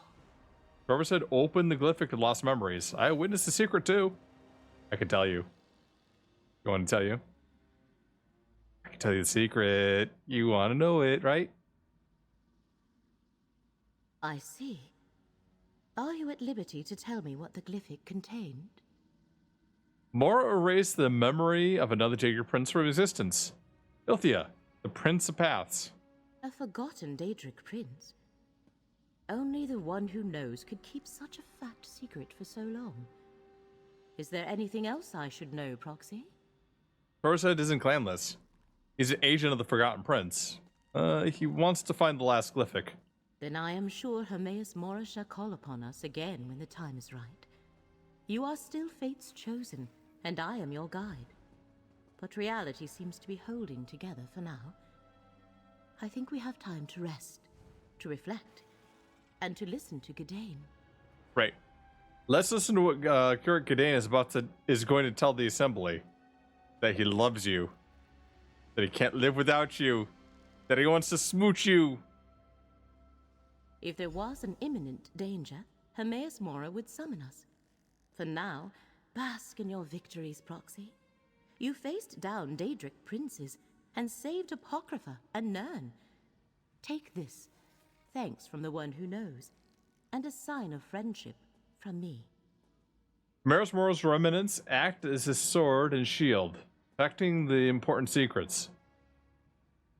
Whoever said open the glyphic and lost memories. I witnessed the secret too. I can tell you. You want to tell you? I can tell you the secret. You want to know it, right?
I see. Are you at liberty to tell me what the glyphic contained?
Mora erased the memory of another Jaeger Prince from existence. Ilthea, the Prince of Paths.
A forgotten Daedric prince. Only the one who knows could keep such a fat secret for so long. Is there anything else I should know, Proxy?
Torset isn't clanless. He's an agent of the Forgotten Prince. He wants to find the last glyphic.
Then I am sure Hermaeus Mora shall call upon us again when the time is right. You are still Fate's chosen, and I am your guide. But reality seems to be holding together for now. I think we have time to rest, to reflect, and to listen to Gadain.
Right. Let's listen to what Curate Gadain is going to tell the Assembly. That he loves you. That he can't live without you. That he wants to smooch you.
If there was an imminent danger, Hermaeus Mora would summon us. For now, bask in your victories, Proxy. You faced down Daedric princes and saved Apocrypha and Nern. Take this, thanks from the one who knows, and a sign of friendship from me.
Hermaeus Mora's remnants act as his sword and shield, protecting the important secrets.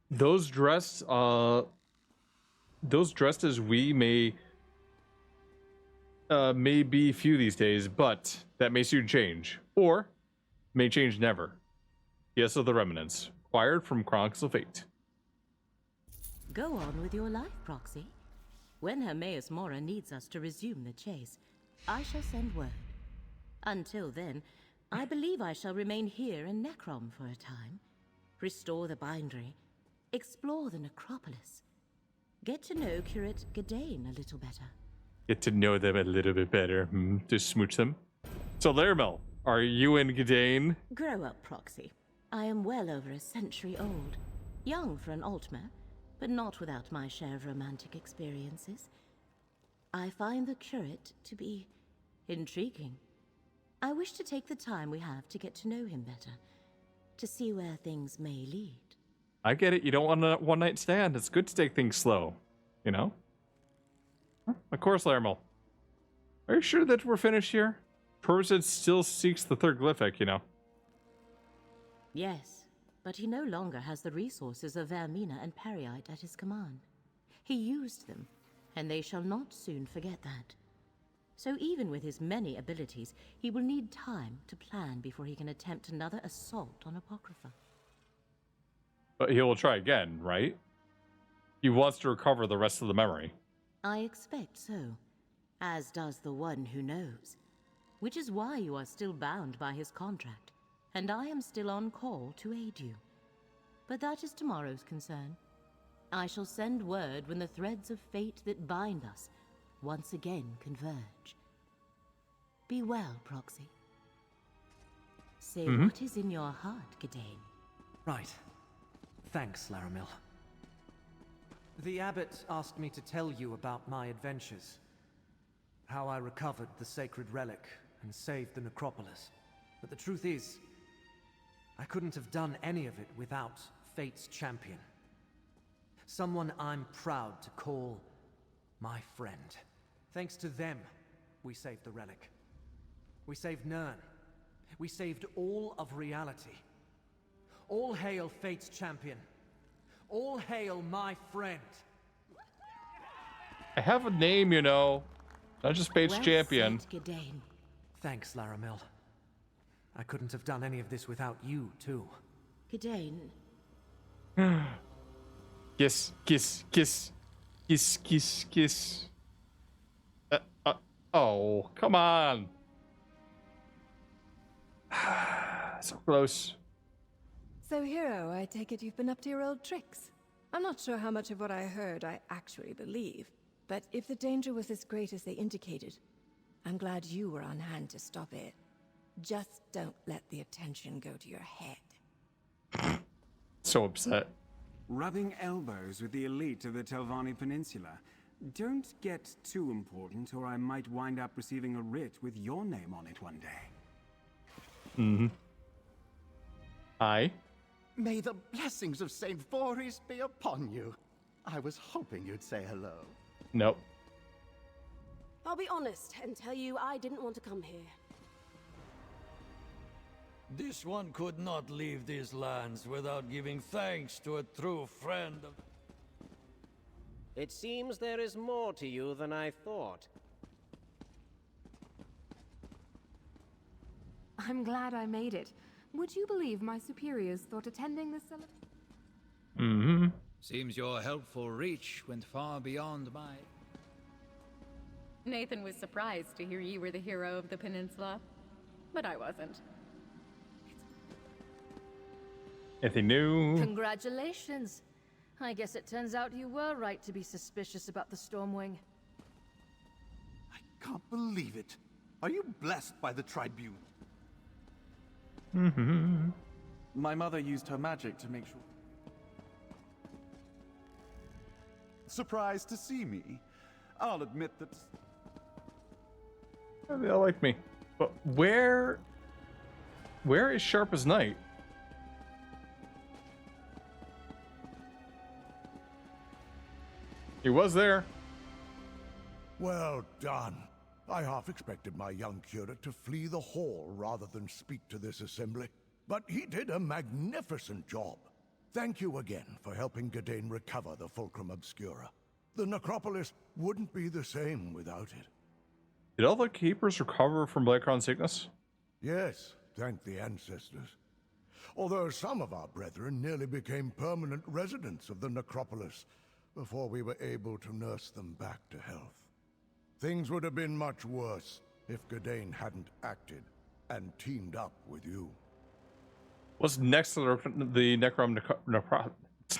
Those dressed as we may be few these days, but that may soon change, or may change never. ESO the Remnants, acquired from Chronicles of Fate.
Go on with your life, Proxy. When Hermaeus Mora needs us to resume the chase, I shall send word. Until then, I believe I shall remain here in Necrom for a time, restore the bindery, explore the necropolis, get to know Curate Gadain a little better.
Get to know them a little bit better, to smooch them. So Laramel, are you and Gadain?
Grow up, Proxy. I am well over a century old. Young for an Altmer, but not without my share of romantic experiences. I find the curate to be intriguing. I wish to take the time we have to get to know him better, to see where things may lead.
I get it, you don't want a one-night stand. It's good to take things slow, you know? Of course, Laramel. Are you sure that we're finished here? Torset still seeks the third glyphic, you know?
Yes, but he no longer has the resources of Vermina and Periite at his command. He used them, and they shall not soon forget that. So even with his many abilities, he will need time to plan before he can attempt another assault on Apocrypha.
But he will try again, right? He wants to recover the rest of the memory.
I expect so, as does the one who knows. Which is why you are still bound by his contract, and I am still on call to aid you. But that is tomorrow's concern. I shall send word when the threads of fate that bind us once again converge. Be well, Proxy. Say what is in your heart, Gadain.
Right. Thanks, Laramil. The abbot asked me to tell you about my adventures. How I recovered the sacred relic and saved the necropolis. But the truth is, I couldn't have done any of it without Fate's champion. Someone I'm proud to call my friend. Thanks to them, we saved the relic. We saved Nern. We saved all of reality. All hail Fate's champion. All hail my friend.
I have a name, you know. Not just Fate's champion.
Said, Gadain.
Thanks, Laramil. I couldn't have done any of this without you, too.
Gadain.
Kiss, kiss, kiss. Kiss, kiss, kiss. Oh, come on. So close.
So, Hero, I take it you've been up to your old tricks. I'm not sure how much of what I heard I actually believe, but if the danger was as great as they indicated, I'm glad you were on hand to stop it. Just don't let the attention go to your head.
So upset.
Rubbing elbows with the elite of the Telvanni Peninsula. Don't get too important, or I might wind up receiving a writ with your name on it one day.
Hi.
May the blessings of St. Voorhees be upon you. I was hoping you'd say hello.
Nope.
I'll be honest and tell you I didn't want to come here.
This one could not leave these lands without giving thanks to a true friend of...
It seems there is more to you than I thought.
I'm glad I made it. Would you believe my superiors thought attending this celebration?
Mm-hmm.
Seems your helpful reach went far beyond my...
Nathan was surprised to hear you were the hero of the peninsula, but I wasn't.
Anything new?
Congratulations. I guess it turns out you were right to be suspicious about the Stormwing.
Can't believe it. Are you blessed by the Tribune?
Mm-hmm.
My mother used her magic to make sure...
Surprised to see me? I'll admit that...
They all like me. But where is Sharp as Night? He was there.
Well done. I half expected my young curate to flee the hall rather than speak to this assembly. But he did a magnificent job. Thank you again for helping Gadain recover the Fulcrum Obscura. The necropolis wouldn't be the same without it.
Did all the keepers recover from Blackcrown sickness?
Yes, thank the ancestors. Although some of our brethren nearly became permanent residents of the necropolis before we were able to nurse them back to health. Things would have been much worse if Gadain hadn't acted and teamed up with you.
What's next to the Necrom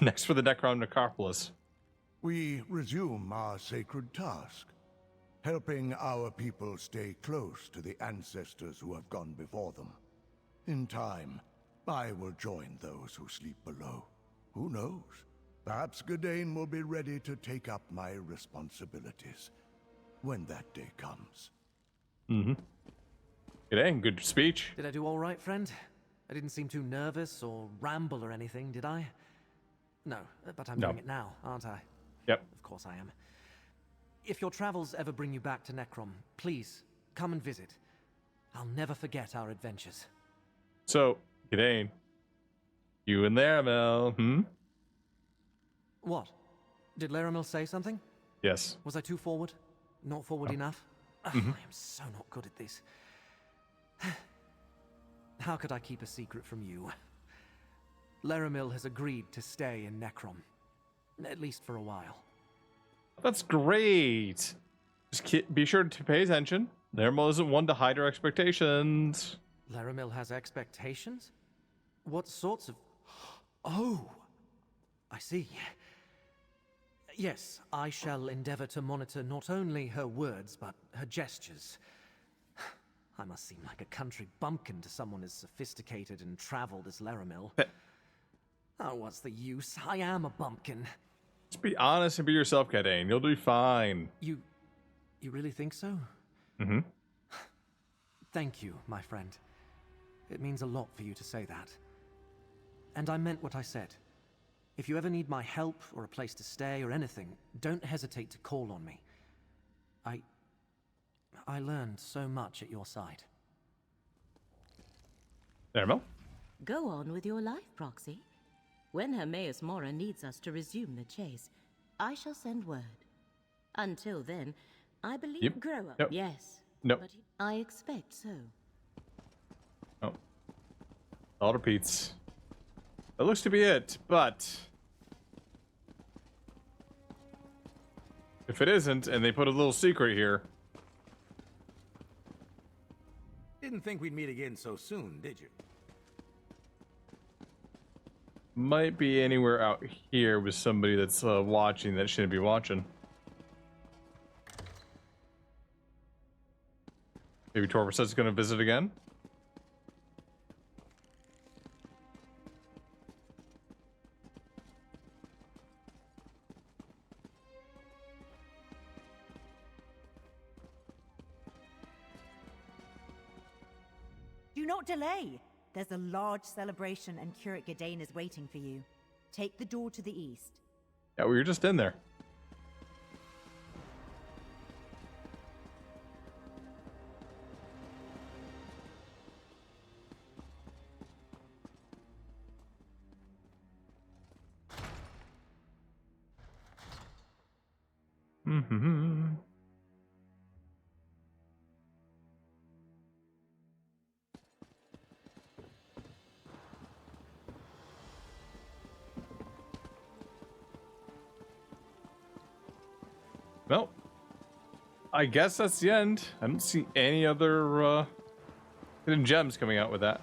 next for the Necrom necropolis?
We resume our sacred task, helping our people stay close to the ancestors who have gone before them. In time, I will join those who sleep below. Who knows? Perhaps Gadain will be ready to take up my responsibilities when that day comes.
Mm-hmm. Gadain, good speech.
Did I do all right, friend? I didn't seem too nervous or ramble or anything, did I? No, but I'm doing it now, aren't I?
Yep.
Of course I am. If your travels ever bring you back to Necrom, please, come and visit. I'll never forget our adventures.
So, Gadain, you and Laramel,
What? Did Laramil say something?
Yes.
Was I too forward? Not forward enough? Ugh,
Mhm.
I am so not good at this. How could I keep a secret from you? Laramil has agreed to stay in Necrom. At least for a while.
That's great. Just be sure to pay attention. Laramel isn't one to hide her expectations.
Laramil has expectations? What sorts of... Oh! I see. Yes, I shall endeavor to monitor not only her words, but her gestures. I must seem like a country bumpkin to someone as sophisticated and traveled as Laramil. Oh, what's the use? I am a bumpkin.
Just be honest and be yourself, Gadain. You'll be fine.
You really think so?
Mm-hmm.
Thank you, my friend. It means a lot for you to say that. And I meant what I said. If you ever need my help or a place to stay or anything, don't hesitate to call on me. I learned so much at your side.
Laramel?
Go on with your life, Proxy. When Hermaeus Mora needs us to resume the chase, I shall send word. Until then, I believe...
Yep.
Grow up,
Nope.
yes.
Nope.
But I expect so.
Oh. All repeats. That looks to be it, but... if it isn't, and they put a little secret here...
Didn't think we'd meet again so soon, did you?
Might be anywhere out here with somebody that's watching that shouldn't be watching. Maybe Torva says he's going to visit again.
Do not delay! There's a large celebration and Curate Gadain is waiting for you. Take the door to the east.
Yeah, we were just in there. Well, I guess that's the end. I don't see any other hidden gems coming out with that.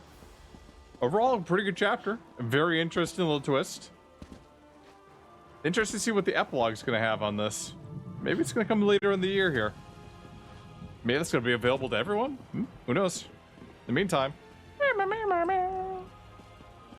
Overall, a pretty good chapter. A very interesting little twist. Interesting to see what the epilogue's going to have on this. Maybe it's going to come later in the year here. Maybe it's going to be available to everyone. Who knows? In the meantime.